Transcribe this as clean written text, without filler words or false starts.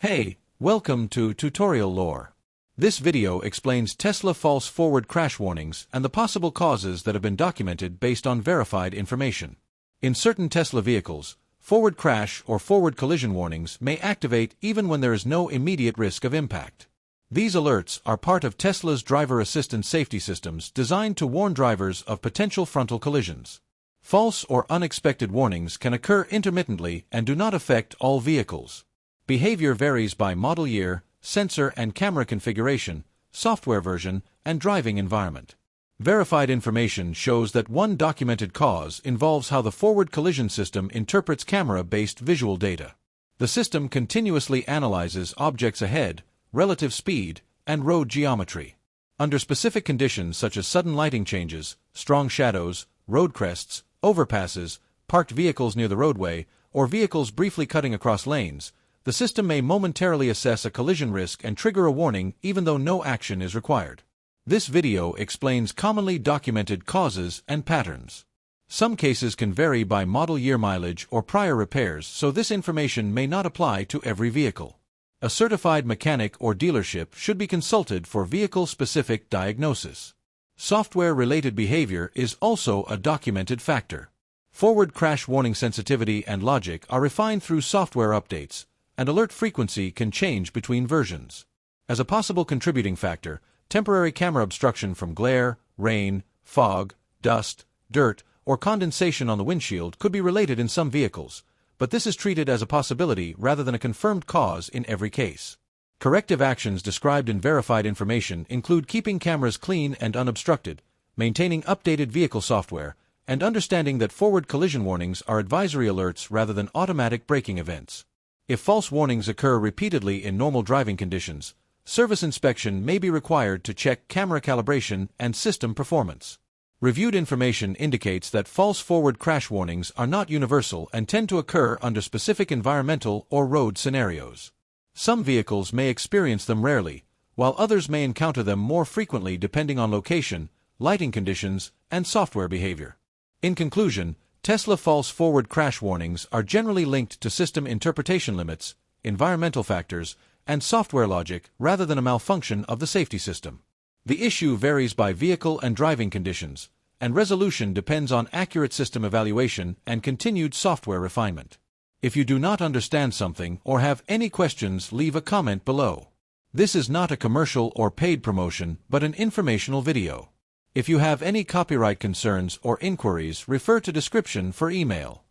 Hey, welcome to Tutorial Lore. This video explains Tesla false forward crash warnings and the possible causes that have been documented based on verified information. In certain Tesla vehicles, forward crash or forward collision warnings may activate even when there is no immediate risk of impact. These alerts are part of Tesla's driver assistance safety systems designed to warn drivers of potential frontal collisions. False or unexpected warnings can occur intermittently and do not affect all vehicles. Behavior varies by model year, sensor and camera configuration, software version, and driving environment. Verified information shows that one documented cause involves how the forward collision system interprets camera-based visual data. The system continuously analyzes objects ahead, relative speed, and road geometry. Under specific conditions such as sudden lighting changes, strong shadows, road crests, overpasses, parked vehicles near the roadway, or vehicles briefly cutting across lanes, the system may momentarily assess a collision risk and trigger a warning even though no action is required. This video explains commonly documented causes and patterns. Some cases can vary by model year mileage or prior repairs, so this information may not apply to every vehicle. A certified mechanic or dealership should be consulted for vehicle-specific diagnosis. Software-related behavior is also a documented factor. Forward crash warning sensitivity and logic are refined through software updates, and alert frequency can change between versions. As a possible contributing factor, temporary camera obstruction from glare, rain, fog, dust, dirt, or condensation on the windshield could be related in some vehicles, but this is treated as a possibility rather than a confirmed cause in every case. Corrective actions described in verified information include keeping cameras clean and unobstructed, maintaining updated vehicle software, and understanding that forward collision warnings are advisory alerts rather than automatic braking events. If false warnings occur repeatedly in normal driving conditions, service inspection may be required to check camera calibration and system performance. Reviewed information indicates that false forward crash warnings are not universal and tend to occur under specific environmental or road scenarios. Some vehicles may experience them rarely, while others may encounter them more frequently depending on location, lighting conditions, and software behavior. In conclusion, Tesla false forward crash warnings are generally linked to system interpretation limits, environmental factors, and software logic rather than a malfunction of the safety system. The issue varies by vehicle and driving conditions, and resolution depends on accurate system evaluation and continued software refinement. If you do not understand something or have any questions, leave a comment below. This is not a commercial or paid promotion, but an informational video. If you have any copyright concerns or inquiries, refer to description for email.